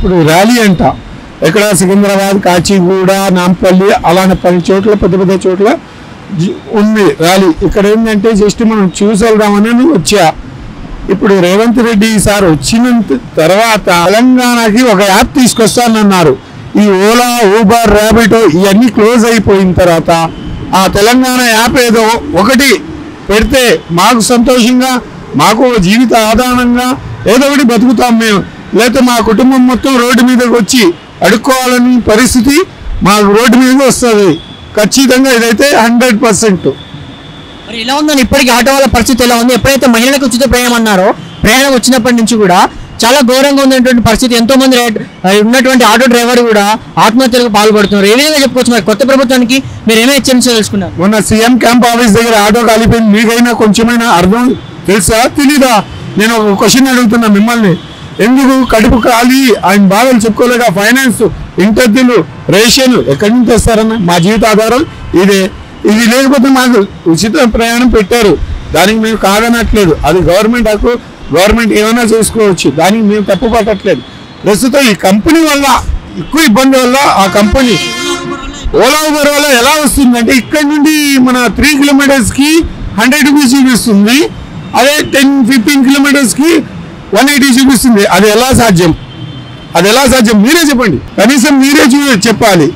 ఇప్పుడు ర్యాలీ అంట ఇక్కడ సికింద్రాబాద్ కాచిగూడ నాంపల్లి అలానే 10 చోట్ల పెద్ద చోట్ల ఉంది ర్యాలీ. ఇక్కడ ఏంటంటే జస్ట్ మనం చూసి వెళ్దామని వచ్చా. ఇప్పుడు రేవంత్ రెడ్డి సార్ వచ్చిన తర్వాత తెలంగాణకి ఒక యాప్ తీసుకొస్తానన్నారు. ఈ ఓలా ఊబర్ ర్యాపిడో ఇవన్నీ క్లోజ్ అయిపోయిన తర్వాత ఆ తెలంగాణ యాప్ ఏదో ఒకటి పెడితే మాకు సంతోషంగా, మాకు జీవిత ఆధారంగా ఏదో ఒకటి బతుకుతాం మేము. లేకపోతే మా కుటుంబం మొత్తం రోడ్డు మీదకి వచ్చి అడుక్కోవాలని పరిస్థితి మాకు రోడ్డు మీదకి వస్తుంది ఖచ్చితంగా. ఇదైతే 100%. మరి ఎలా ఉందని ఇప్పటికీ ఆటో వాళ్ళ పరిస్థితి ఎలా ఉంది? ఎప్పుడైతే మహిళలకు ఉచిత ప్రయాణం అన్నారో, ప్రయాణం వచ్చినప్పటి నుంచి కూడా చాలా ఘోరంగా ఉన్నటువంటి పరిస్థితి. ఎంతో మంది ఉన్నటువంటి ఆటో డ్రైవర్ కూడా ఆత్మహత్యలకు పాల్పడుతున్నారు. ఏ విధంగా చెప్పుకోవచ్చు? మరి కొత్త ప్రభుత్వానికి మీరు ఏమైనా హెచ్చరించాల్సుకున్నారు? మొన్న సీఎం క్యాంప్ ఆఫీస్ దగ్గర ఆటో కాలిపోయింది. మీకైనా కొంచెమైనా అర్థం తెలుసా తెలీదా? నేను ఒక క్వశ్చన్ అడుగుతున్నా మిమ్మల్ని. ఎందుకు కడుపు కాలి ఆయన బాధలు చెప్పుకోలేక ఫైనాన్స్, ఇంటర్వ్యూలు, రేషన్ ఎక్కడి నుంచి తెస్తారన్న? మా జీవిత ఆధారం ఇదే. ఇది లేకపోతే మాకు ఉచిత ప్రయాణం పెట్టారు, దానికి మేము కాదనట్లేదు. అది గవర్నమెంట్ హక్కు, గవర్నమెంట్ ఏమైనా చేసుకోవచ్చు, దానికి మేము తప్పు పట్టట్లేదు. ప్రస్తుతం ఈ కంపెనీ వల్ల ఎక్కువ ఇబ్బంది వల్ల ఆ కంపెనీ ఓలా ఊబర్ వల్ల ఎలా వస్తుందంటే ఇక్కడ నుండి మన 3 కిలోమీటర్స్కి 100 రూపీస్ చూపిస్తుంది, అదే 10-15 కిలోమీటర్స్కి 180 చూపిస్తుంది. అది ఎలా సాధ్యం? అది ఎలా సాధ్యం మీరే చెప్పండి. కనీసం మీరే చెప్పాలి.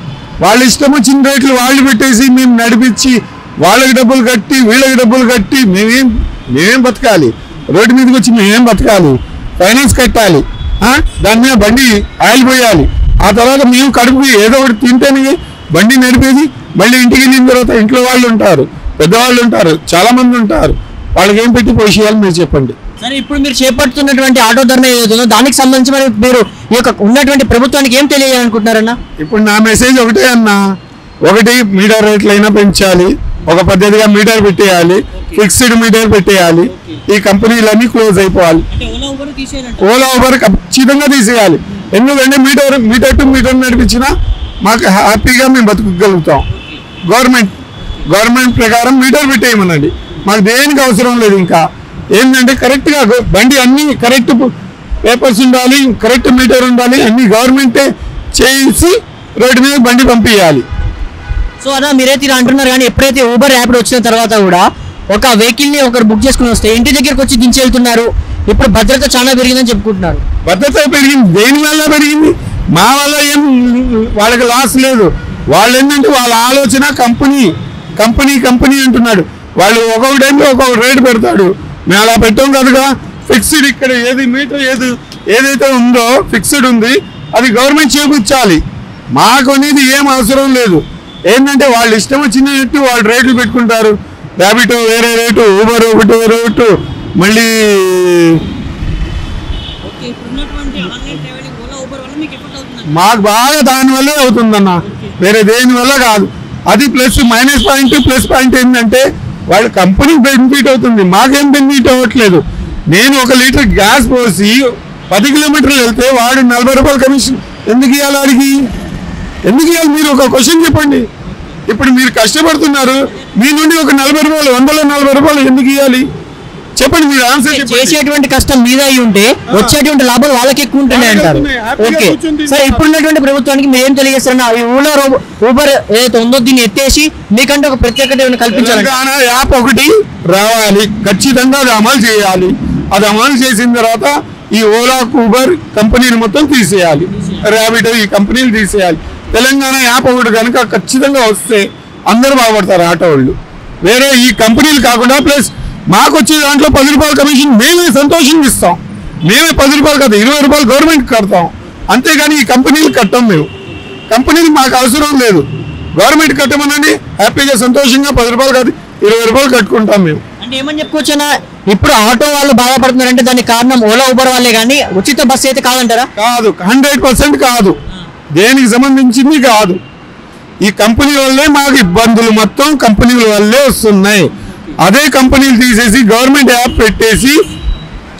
వాళ్ళ ఇష్టం వచ్చిన రేట్లు వాళ్ళు పెట్టేసి మేము నడిపించి వాళ్ళకి డబ్బులు కట్టి వీళ్ళకి డబ్బులు కట్టి మేమేం బతకాలి? రోడ్డు మీదకి వచ్చి మేమేం బతకాలి? ఫైనాన్స్ కట్టాలి, దాని మీద బండి ఆయిల్ పోయాలి, ఆ తర్వాత మేము కడుపుకి ఏదో ఒకటి తింటేనే బండి నడిపేది. మళ్ళీ ఇంటికి వెళ్ళిన తర్వాత ఇంట్లో వాళ్ళు ఉంటారు, పెద్దవాళ్ళు ఉంటారు, చాలా మంది ఉంటారు. వాళ్ళకి ఏం పెట్టి పోషేయాలి మీరు చెప్పండి. సరే, ఇప్పుడు మీరు చేపడుతున్నటువంటి ఆటో ధర్నా ఏదైతుందో దానికి సంబంధించి మరి మీరు ఈ యొక్క ఉన్నటువంటి ప్రభుత్వానికి ఏం తెలియాలనుకుంటున్నారన్నా? ఇప్పుడు నా మెసేజ్ ఒకటే అన్నా, ఒకటి మీటర్ రేట్లు అయినా పెంచాలి, ఒక పద్ధతిగా మీటర్ పెట్టేయాలి, ఫిక్స్డ్ మీటర్ పెట్టేయాలి. ఈ కంపెనీలన్నీ క్లోజ్ అయిపోవాలి. ఓలా ఊబర్ ఖచ్చితంగా తీసేయాలి. ఎందుకంటే మీటర్ టు మీటర్ నడిపించినా మాకు హ్యాపీగా మేము బతుకగలుగుతాం. గవర్నమెంట్ ప్రకారం మీటర్ పెట్టేయమనండి, మాకు దేనికి అవసరం లేదు. ఇంకా ఏంటంటే కరెక్ట్గా బండి అన్ని కరెక్ట్ పేపర్స్ ఉండాలి, కరెక్ట్ మీటర్ ఉండాలి, అన్ని గవర్నమెంటే చేసి రోడ్డు మీద బండి పంపించాలి. సో అలా మీరైతే ఇలా అంటున్నారు, కానీ ఎప్పుడైతే ఊబర్ యాప్ వచ్చిన తర్వాత కూడా ఒక వెహికల్ని ఒకరు బుక్ చేసుకుని వస్తే ఇంటి దగ్గరకు వచ్చి దించి వెళ్తున్నారు. ఇప్పుడు భద్రత చాలా పెరిగిందని చెప్పుకుంటున్నారు. భద్రత పెరిగింది, దేని వల్ల పెరిగింది? మా వల్ల ఏం వాళ్ళకి లాస్ లేదు. వాళ్ళు ఏంటంటే వాళ్ళ ఆలోచన కంపెనీ అంటున్నాడు. వాళ్ళు ఒక్కొక్క టైంలో ఒక్కొక్క రేటు పెడతాడు. మేము అలా పెట్టాం కనుక ఫిక్స్డ్ ఇక్కడ ఏది మీటర్ ఏదైతే ఉందో ఫిక్స్డ్ ఉంది, అది గవర్నమెంట్ చేపించాలి. మాకు అనేది ఏం అవసరం లేదు. ఏంటంటే వాళ్ళు ఇష్టం వచ్చినట్టు వాళ్ళు రేట్లు పెట్టుకుంటారు. ర్యాపిడో వేరే రేటు, ఊబర్ ఒకటి రేటు, మళ్ళీ మాకు బాగా దానివల్లే అవుతుందన్న, వేరే దేని వల్ల కాదు. అది plus minus point. Plus point ఏంటంటే వాళ్ళ కంపెనీకి బెనిఫిట్ అవుతుంది, మాకేం బెనిఫిట్ అవ్వట్లేదు. నేను 1 లీటర్ గ్యాస్ పోసి 10 కిలోమీటర్లు వెళ్తే వాడు 40 రూపాయలు కమిషన్ ఎందుకు ఇవ్వాలి? అడిగి ఎందుకు ఇవ్వాలి? మీరు ఒక క్వశ్చన్ చెప్పండి. ఇప్పుడు మీరు కష్టపడుతున్నారు, మీ నుండి ఒక 40 రూపాయలు, 140 రూపాయలు ఎందుకు ఇవ్వాలి? చెప్పండి, మీరు ఆన్సర్ చెప్పండి. చేసేటువంటి కష్టం మీద అయి ఉంటే వచ్చేటువంటి లాభాలు వాళ్ళకి ఎక్కువ ఉంటున్నాయి అంటారు. ఓకే, సరే, ఇప్పుడున్నటువంటి ప్రభుత్వానికి మీరు ఏం తెలియజేస్తారన్నా? ఈ ఊబర్ ఏదైతే ఉందో దీన్ని ఎత్తేసి మీకంటే ఒక ప్రత్యేకత కల్పించాలి. యాప్ ఒకటి రావాలి, ఖచ్చితంగా అది అమలు చేయాలి. అది అమలు చేసిన తర్వాత ఈ ఓలా ఊబర్ కంపెనీని మొత్తం తీసేయాలి, ర్యాపిడో ఈ కంపెనీలు తీసేయాలి. తెలంగాణ యాప్ ఒకటి కనుక ఖచ్చితంగా వస్తే అందరూ బాగుపడతారు ఆటో వాళ్ళు. వేరే ఈ కంపెనీలు కాకుండా ప్లస్ మాకు వచ్చే దాంట్లో 10 రూపాయల కమిషన్ మేమే సంతోషంగా ఇస్తాం. మేమే 10 రూపాయలు కాదు 20 రూపాయలు గవర్నమెంట్ కడతాం. అంతేగాని ఈ కంపెనీలు కట్టాం మేము. కంపెనీలు మాకు అవసరం లేదు, గవర్నమెంట్ కట్టమనండి, హ్యాపీగా సంతోషంగా 10 రూపాయలు కాదు 20 రూపాయలు కట్టుకుంటాం మేము. అంటే ఏమని చెప్పుకోవచ్చా? ఇప్పుడు ఆటో వాళ్ళు బాధపడుతున్నారంటే దానికి కారణం ఓలా ఊబర్ వాళ్ళే, కానీ ఉచిత బస్సు అయితే కాదంటారా? కాదు, 100% కాదు, దేనికి సంబంధించింది కాదు. ఈ కంపెనీ వల్లే మాకు ఇబ్బందులు మొత్తం కంపెనీల వల్లే వస్తున్నాయి. అదే కంపెనీలు తీసేసి గవర్నమెంట్ యాప్ పెట్టేసి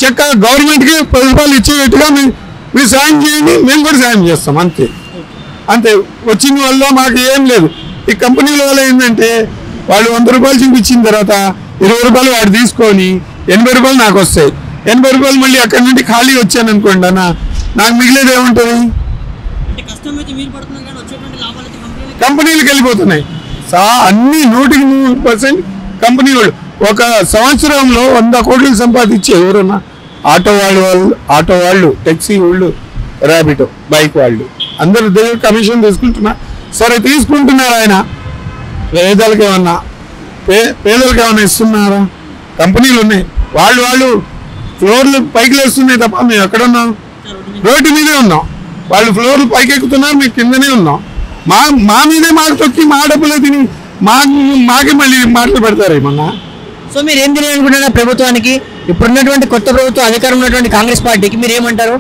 చక్కగా గవర్నమెంట్కి 10 రూపాయలు ఇచ్చేటట్టుగా మీరు సాయం చేయండి, మేము కూడా సాయం చేస్తాం. అంతే వచ్చిన వల్ల మాకు ఏం లేదు. ఈ కంపెనీల వల్ల ఏంటంటే వాళ్ళు 100 రూపాయలు చూపించిన తర్వాత 20 రూపాయలు వాడు తీసుకొని 80 రూపాయలు నాకు వస్తాయి. 80 రూపాయలు మళ్ళీ అక్కడి నుండి ఖాళీ వచ్చాను అనుకోండి అన్న, నాకు మిగిలేదు ఏముంటుంది? కంపెనీలకు వెళ్ళిపోతున్నాయి. అన్ని 100% కంపెనీ వాళ్ళు ఒక సంవత్సరంలో 100 కోట్లు సంపాదించే ఎవరన్నా ఆటో వాళ్ళు టాక్సీ వాళ్ళు ర్యాపిడో బైక్ వాళ్ళు అందరి దగ్గర కమిషన్ తీసుకుంటున్నారు. సరే తీసుకుంటున్నారు, ఆయన పేదలకు ఏమన్నా ఇస్తున్నారా? కంపెనీలు ఉన్నాయి, వాళ్ళు ఫ్లోర్లు పైకి లేస్తున్నాయి తప్ప మేము ఎక్కడున్నాం? రోడ్డు మీదే ఉన్నాం. వాళ్ళు ఫ్లోర్లు పైకి ఎక్కుతున్నారు, మేము కిందనే ఉన్నాం. మా మీదే మాట తొక్కి మా డబ్బులే తిని మాకే మళ్ళీ మాటలు పెడతారు ఏమన్నా. సో మీరు ఏం తెలియాలనుకుంటున్నారు ప్రభుత్వానికి? ఇప్పుడున్నటువంటి కొత్త ప్రభుత్వం అధికారం ఉన్నటువంటి కాంగ్రెస్ పార్టీకి మీరు ఏమంటారు?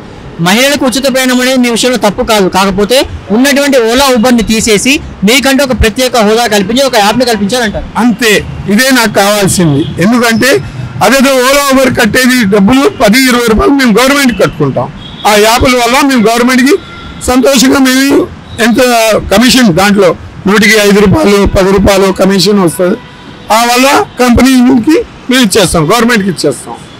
మహిళలకు ఉచిత ప్రయాణం అనేది మీ విషయంలో తప్పు కాదు, కాకపోతే ఉన్నటువంటి ఓలా ఊబర్ని తీసేసి మీకంటే ఒక ప్రత్యేక హోదా కల్పించి ఒక యాప్ని కల్పించాలంటారు. అంతే, ఇదే నాకు కావాల్సింది. ఎందుకంటే అదేదో ఓలా ఊబర్ కట్టేది డబ్బులు 10-20 రూపాయలు మేము గవర్నమెంట్కి కట్టుకుంటాం. ఆ యాప్ల వల్ల మేము గవర్నమెంట్కి సంతోషంగా మేము ఎంత కమిషన్ దాంట్లో 105 రూపాయలు 10 రూపాయలు కమిషన్ వస్తుంది. ఆ వల్ల కంపెనీకి మేము ఇచ్చేస్తాం, గవర్నమెంట్కి ఇచ్చేస్తాం.